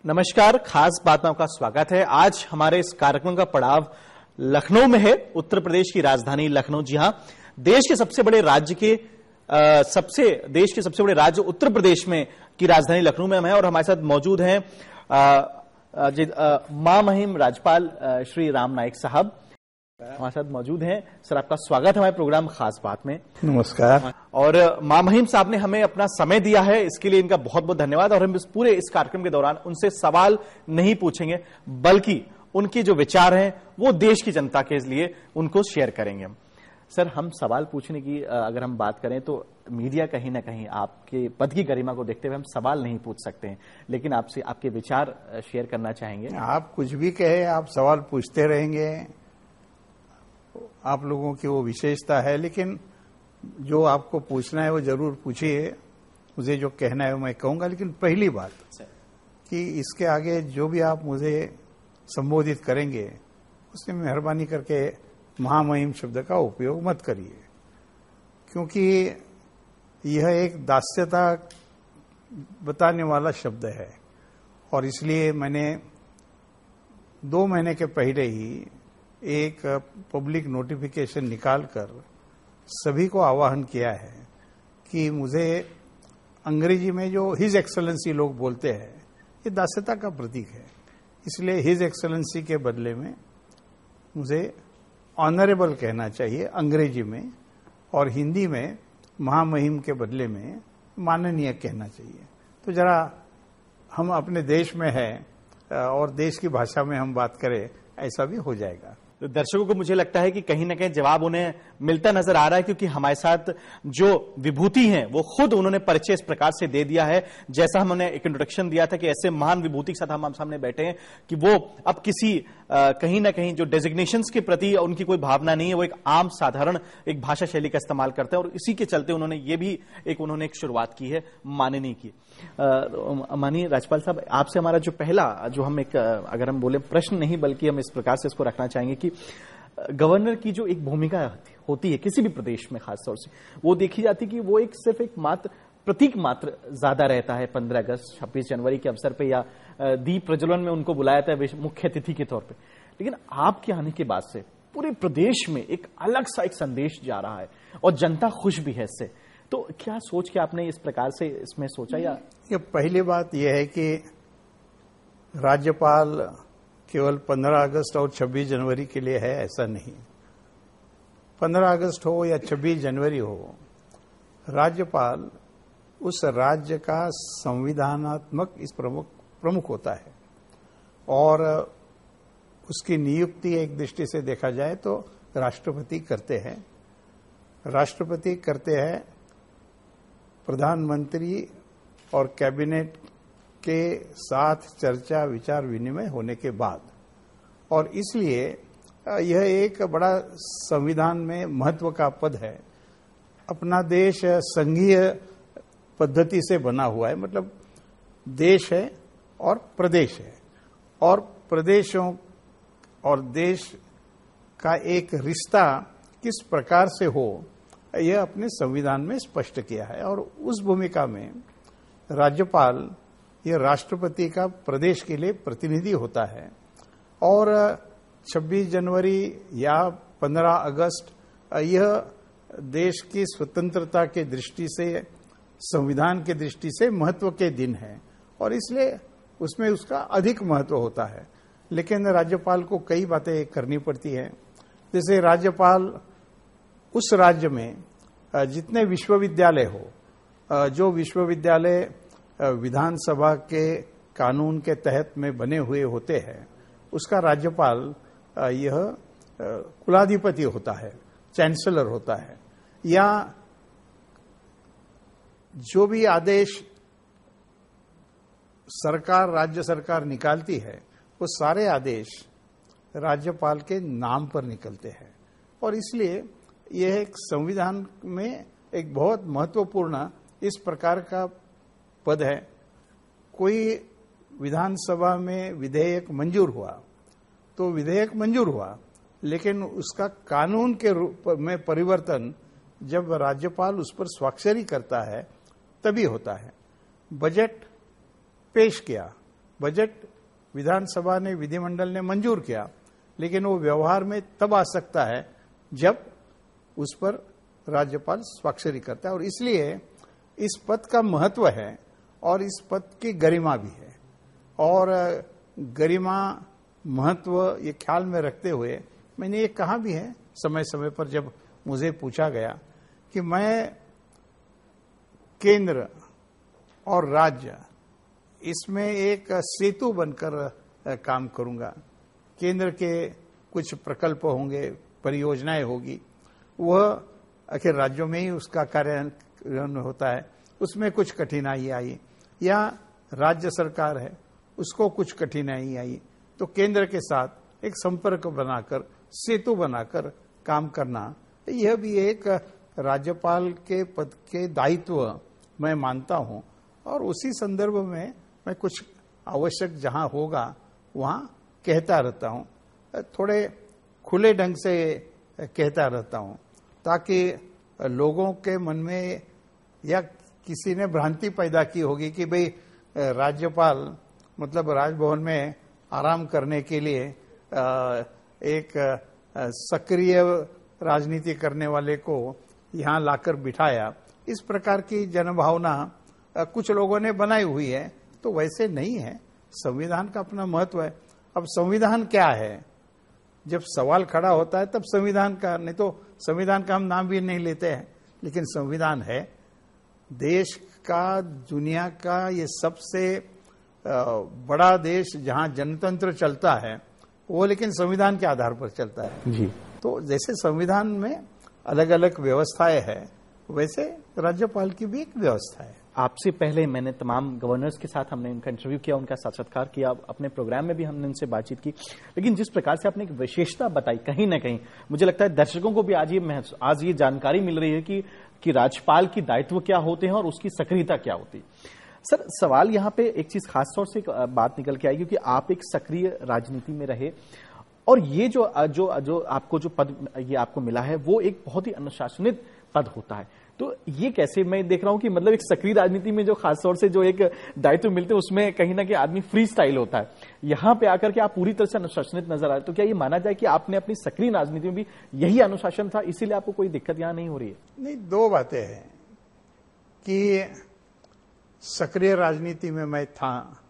नमस्कार, खास बात में आपका स्वागत है। आज हमारे इस कार्यक्रम का पड़ाव लखनऊ में है, उत्तर प्रदेश की राजधानी लखनऊ। जी हां, देश के सबसे बड़े राज्य उत्तर प्रदेश में की राजधानी लखनऊ में हम हैं और हमारे साथ मौजूद हैं महामहिम राज्यपाल श्री राम नाईक साहब हमारे साथ मौजूद हैं। सर, आपका स्वागत है हमारे प्रोग्राम खास बात में। नमस्कार। और महामहिम साहब ने हमें अपना समय दिया है, इसके लिए इनका बहुत बहुत धन्यवाद। और हम इस कार्यक्रम के दौरान उनसे सवाल नहीं पूछेंगे, बल्कि उनके जो विचार हैं वो देश की जनता के लिए उनको शेयर करेंगे हम। सर, हम सवाल पूछने की अगर हम बात करें तो मीडिया कहीं ना कहीं आपके पद की गरिमा को देखते हुए हम सवाल नहीं पूछ सकते हैं, लेकिन आपसे आपके विचार शेयर करना चाहेंगे। आप कुछ भी कहे, आप सवाल पूछते रहेंगे, आप लोगों की वो विशेषता है। लेकिन जो आपको पूछना है वो जरूर पूछिए, मुझे जो कहना है वो मैं कहूंगा। लेकिन पहली बात कि इसके आगे जो भी आप मुझे संबोधित करेंगे उसमें मेहरबानी करके महामहिम शब्द का उपयोग मत करिए, क्योंकि यह एक दास्यता बताने वाला शब्द है। और इसलिए मैंने 2 महीने के पहले ही एक पब्लिक नोटिफिकेशन निकालकर सभी को आह्वान किया है कि मुझे अंग्रेजी में जो हिज एक्सेलेंसी लोग बोलते हैं ये दास्यता का प्रतीक है, इसलिए हिज एक्सेलेंसी के बदले में मुझे ऑनरेबल कहना चाहिए अंग्रेजी में, और हिंदी में महामहिम के बदले में माननीय कहना चाहिए। तो जरा हम अपने देश में हैं और देश की भाषा में हम बात करें, ऐसा भी हो जाएगा। तो दर्शकों को मुझे लगता है कि कहीं ना कहीं जवाब उन्हें मिलता नजर आ रहा है, क्योंकि हमारे साथ जो विभूति हैं वो खुद उन्होंने परिचय इस प्रकार से दे दिया है, जैसा हमने एक इंट्रोडक्शन दिया था कि ऐसे महान विभूति के साथ हम सामने बैठे हैं कि वो अब किसी कहीं ना कहीं जो डेजिग्नेशंस के प्रति उनकी कोई भावना नहीं है, वो एक आम साधारण एक भाषा शैली का इस्तेमाल करते हैं। और इसी के चलते उन्होंने एक शुरुआत की है माननीय की। माननीय राज्यपाल साहब, आपसे हमारा जो पहला जो हम एक अगर हम बोले प्रश्न नहीं बल्कि हम इस प्रकार से इसको रखना चाहेंगे कि गवर्नर की जो एक भूमिका होती है किसी भी प्रदेश में, खासतौर से वो देखी जाती है कि वो सिर्फ एक प्रतीक मात्र ज्यादा रहता है। 15 अगस्त 26 जनवरी के अवसर पे या दीप प्रज्वलन में उनको बुलाया जाता है मुख्य अतिथि के तौर पे, लेकिन आपके आने के बाद से पूरे प्रदेश में एक अलग सा एक संदेश जा रहा है और जनता खुश भी है इससे। तो क्या सोच के आपने इस प्रकार से इसमें सोचा? या ये पहली बात यह है कि राज्यपाल केवल 15 अगस्त और 26 जनवरी के लिए है, ऐसा नहीं। 15 अगस्त हो या 26 जनवरी हो, राज्यपाल उस राज्य का संविधानात्मक प्रमुख होता है, और उसकी नियुक्ति एक दृष्टि से देखा जाए तो राष्ट्रपति करते हैं। राष्ट्रपति करते हैं प्रधानमंत्री और कैबिनेट के साथ चर्चा विचार विनिमय होने के बाद, और इसलिए यह एक बड़ा संविधान में महत्व का पद है। अपना देश संघीय पद्धति से बना हुआ है, मतलब देश है और प्रदेश है, और प्रदेशों और देश का एक रिश्ता किस प्रकार से हो यह अपने संविधान में स्पष्ट किया है। और उस भूमिका में राज्यपाल यह राष्ट्रपति का प्रदेश के लिए प्रतिनिधि होता है। और 26 जनवरी या 15 अगस्त यह देश की स्वतंत्रता के दृष्टि से, संविधान के दृष्टि से महत्व के दिन है, और इसलिए उसमें उसका अधिक महत्व होता है। लेकिन राज्यपाल को कई बातें करनी पड़ती हैं। जैसे राज्यपाल उस राज्य में जितने विश्वविद्यालय हो, जो विश्वविद्यालय विधानसभा के कानून के तहत में बने हुए होते हैं, उसका राज्यपाल यह कुलाधिपति होता है, चांसलर होता है। या जो भी आदेश सरकार, राज्य सरकार निकालती है, वो सारे आदेश राज्यपाल के नाम पर निकलते हैं। और इसलिए यह एक संविधान में एक बहुत महत्वपूर्ण इस प्रकार का पद है। कोई विधानसभा में विधेयक मंजूर हुआ तो विधेयक मंजूर हुआ, लेकिन उसका कानून के रूप में परिवर्तन जब राज्यपाल उस पर स्वाक्षरी करता है तभी होता है। बजट पेश किया बजट विधानसभा ने, विधिमंडल ने मंजूर किया, लेकिन वो व्यवहार में तब आ सकता है जब उस पर राज्यपाल स्वाक्षरी करता है। और इसलिए इस पद का महत्व है और इस पद की गरिमा भी है। और गरिमा, महत्व ये ख्याल में रखते हुए मैंने ये कहा भी है समय समय पर, जब मुझे पूछा गया कि मैं केंद्र और राज्य इसमें एक सेतु बनकर काम करूंगा। केंद्र के कुछ प्रकल्प होंगे, परियोजनाएं होगी, वह आखिर राज्यों में ही उसका कार्यान्वयन होता है, उसमें कुछ कठिनाई आई, या राज्य सरकार है उसको कुछ कठिनाई आई, तो केंद्र के साथ एक संपर्क बनाकर, सेतु बनाकर काम करना, यह भी एक राज्यपाल के पद के दायित्व मैं मानता हूं। और उसी संदर्भ में मैं कुछ आवश्यक जहां होगा वहां कहता रहता हूं, थोड़े खुले ढंग से कहता रहता हूं, ताकि लोगों के मन में या किसी ने भ्रांति पैदा की होगी कि भाई राज्यपाल मतलब राजभवन में आराम करने के लिए एक सक्रिय राजनीति करने वाले को यहां लाकर बिठाया, इस प्रकार की जनभावना कुछ लोगों ने बनाई हुई है। तो वैसे नहीं है, संविधान का अपना महत्व है। अब संविधान क्या है, जब सवाल खड़ा होता है तब संविधान का, नहीं तो संविधान का हम नाम भी नहीं लेते हैं, लेकिन संविधान है देश का, दुनिया का ये सबसे बड़ा देश जहां जनतंत्र चलता है वो, लेकिन संविधान के आधार पर चलता है जी। तो जैसे संविधान में अलग अलग व्यवस्थाएं हैं, वैसे राज्यपाल की भी एक व्यवस्था है। आपसे पहले मैंने तमाम गवर्नर्स के साथ हमने उनका इंटरव्यू किया, उनका साक्षात्कार किया, अपने प्रोग्राम में भी हमने उनसे बातचीत की, लेकिन जिस प्रकार से आपने एक विशेषता बताई, कहीं ना कहीं मुझे लगता है दर्शकों को भी आज ये जानकारी मिल रही है कि राज्यपाल की दायित्व क्या होते हैं और उसकी सक्रियता क्या होती है। सर, सवाल यहाँ पे एक चीज खास तौर से बात निकल के आई, क्योंकि आप एक सक्रिय राजनीति में रहे और ये जो आपको जो पद ये आपको मिला है वो एक बहुत ही अनुशासनित पद होता है। तो ये कैसे, मैं देख रहा हूं कि मतलब एक सक्रिय राजनीति में जो खास तौर से जो एक दायित्व मिलते हैं उसमें कहीं ना कहीं आदमी फ्री स्टाइल होता है, यहां पे आकर के आप पूरी तरह से अनुशासनित नजर आए। तो क्या ये माना जाए कि आपने अपनी सक्रिय राजनीति में भी यही अनुशासन था, इसीलिए आपको कोई दिक्कत यहां नहीं हो रही है? नहीं, दो बातें हैं कि सक्रिय राजनीति में मैं था,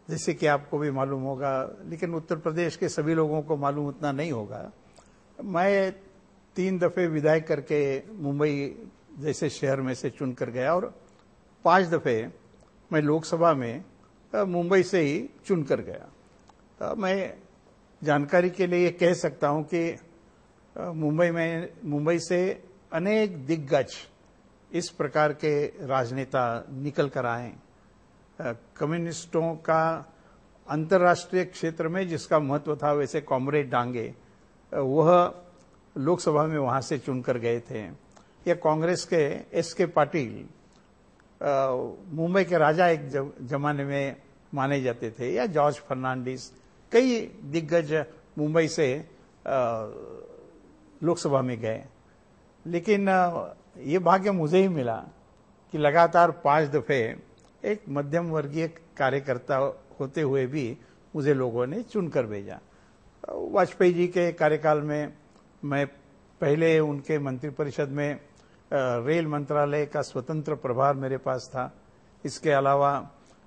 जैसे कि आपको भी मालूम होगा, लेकिन उत्तर प्रदेश के सभी लोगों को मालूम उतना नहीं होगा। मैं 3 दफे विधायक करके मुंबई जैसे शहर में से चुनकर गया और 5 दफे मैं लोकसभा में मुंबई से ही चुनकर गया। मैं जानकारी के लिए कह सकता हूं कि मुंबई से अनेक दिग्गज इस प्रकार के राजनेता निकल कर आए। कम्युनिस्टों का अंतर्राष्ट्रीय क्षेत्र में जिसका महत्व था, वैसे कॉमरेड डांगे वह लोकसभा में वहां से चुनकर गए थे, या कांग्रेस के एस.के. पाटिल मुंबई के राजा एक जमाने में माने जाते थे, या जॉर्ज फर्नांडिस, कई दिग्गज मुंबई से लोकसभा में गए। लेकिन ये भाग्य मुझे ही मिला कि लगातार 5 दफे एक मध्यम वर्गीय कार्यकर्ता होते हुए भी मुझे लोगों ने चुनकर भेजा। वाजपेयी जी के कार्यकाल में मैं पहले उनके मंत्रिपरिषद में रेल मंत्रालय का स्वतंत्र प्रभार मेरे पास था। इसके अलावा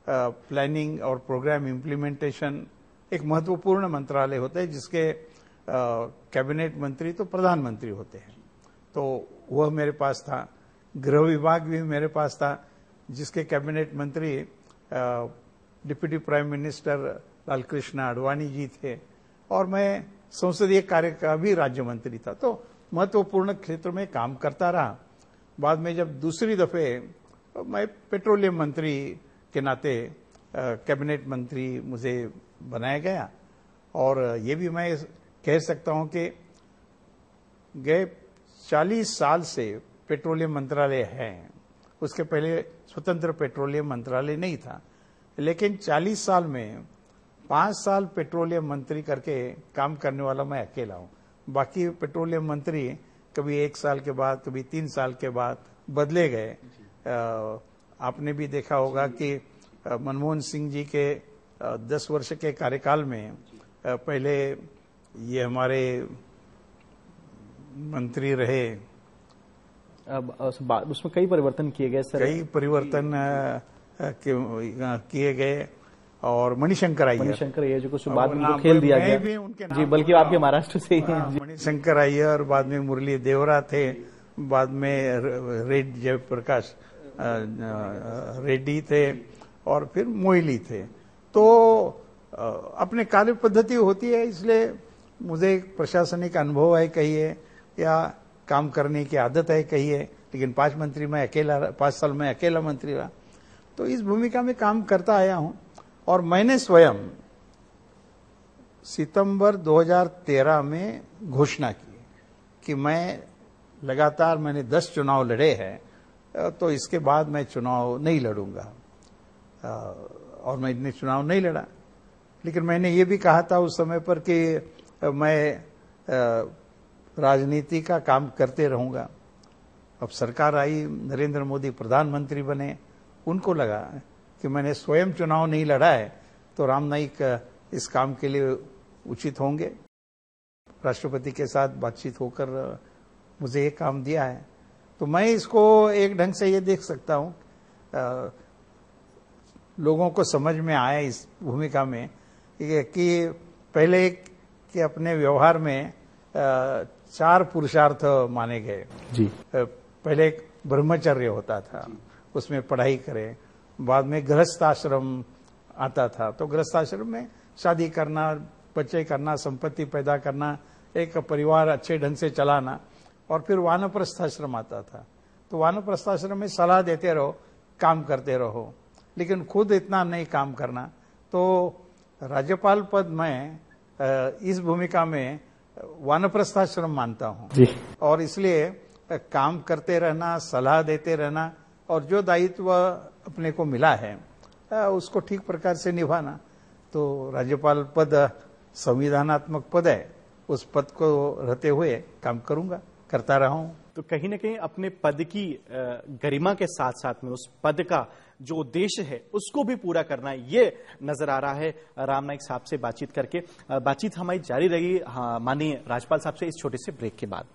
प्लानिंग और प्रोग्राम इम्प्लीमेंटेशन एक महत्वपूर्ण मंत्रालय होता है, जिसके कैबिनेट मंत्री तो प्रधानमंत्री होते हैं, तो वह मेरे पास था। गृह विभाग भी मेरे पास था, जिसके कैबिनेट मंत्री deputy prime minister Lalkrishna Advani ji थे, और मैं संसदीय कार्य का भी राज्य मंत्री था। तो महत्वपूर्ण क्षेत्र में काम करता रहा। बाद में जब दूसरी दफे मैं पेट्रोलियम मंत्री के नाते कैबिनेट मंत्री मुझे बनाया गया, और ये भी मैं कह सकता हूं कि गए 40 साल से पेट्रोलियम मंत्रालय है। उसके पहले स्वतंत्र पेट्रोलियम मंत्रालय नहीं था, लेकिन 40 साल में 5 साल पेट्रोलियम मंत्री करके काम करने वाला मैं अकेला हूं। बाकी पेट्रोलियम मंत्री कभी 1 साल के बाद, कभी 3 साल के बाद बदले गए। आपने भी देखा होगा कि मनमोहन सिंह जी के 10 वर्ष के कार्यकाल में पहले ये हमारे मंत्री रहे, अब उसमें कई परिवर्तन किए गए सर। कई परिवर्तन किए गए और मणिशंकर अय्यर जो कुछ बाद में खेल दिया गया भी उनके जी, बल्कि आपके महाराष्ट्र से ही हैं। मणिशंकर अय्यर, बाद में मुरली देवरा थे, बाद में जयप्रकाश रेड्डी थे और फिर मोइली थे। तो अपने कार्य पद्धति होती है, इसलिए मुझे एक प्रशासनिक अनुभव है कहिए या काम करने की आदत है कहिए, लेकिन 5 साल में अकेला मंत्री रहा, तो इस भूमिका में काम करता आया हूं। और मैंने स्वयं सितंबर 2013 में घोषणा की कि मैं लगातार मैंने 10 चुनाव लड़े हैं, तो इसके बाद मैं चुनाव नहीं लड़ूंगा, और मैं इतने चुनाव नहीं लड़ा। लेकिन मैंने ये भी कहा था उस समय पर कि मैं राजनीति का काम करते रहूंगा। अब सरकार आई, नरेंद्र मोदी प्रधानमंत्री बने, उनको लगा कि मैंने स्वयं चुनाव नहीं लड़ा है तो राम नाईक इस काम के लिए उचित होंगे। राष्ट्रपति के साथ बातचीत होकर मुझे ये काम दिया है, तो मैं इसको एक ढंग से ये देख सकता हूं, लोगों को समझ में आया इस भूमिका में कि पहले कि अपने व्यवहार में 4 पुरुषार्थ माने गए जी। पहले एक ब्रह्मचर्य होता था, उसमें पढ़ाई करें, बाद में गृहस्थ आश्रम आता था, तो गृहस्थ आश्रम में शादी करना, बच्चे करना, संपत्ति पैदा करना, एक परिवार अच्छे ढंग से चलाना, और फिर वानप्रस्थ आश्रम आता था। तो वानप्रस्थ आश्रम में सलाह देते रहो, काम करते रहो, लेकिन खुद इतना नहीं काम करना। तो राज्यपाल पद में इस भूमिका में वानप्रस्थाश्रम मानता हूं जी। और इसलिए काम करते रहना, सलाह देते रहना, और जो दायित्व अपने को मिला है उसको ठीक प्रकार से निभाना। तो राज्यपाल पद संविधानात्मक पद है, उस पद को रहते हुए काम करूंगा, करता रहा हूं। तो कहीं ना कहीं अपने पद की गरिमा के साथ साथ में उस पद का जो उद्देश्य है उसको भी पूरा करना, ये नजर आ रहा है राम नाईक साहब से बातचीत करके। बातचीत हमारी जारी रही माननीय राज्यपाल साहब से इस छोटे से ब्रेक के बाद।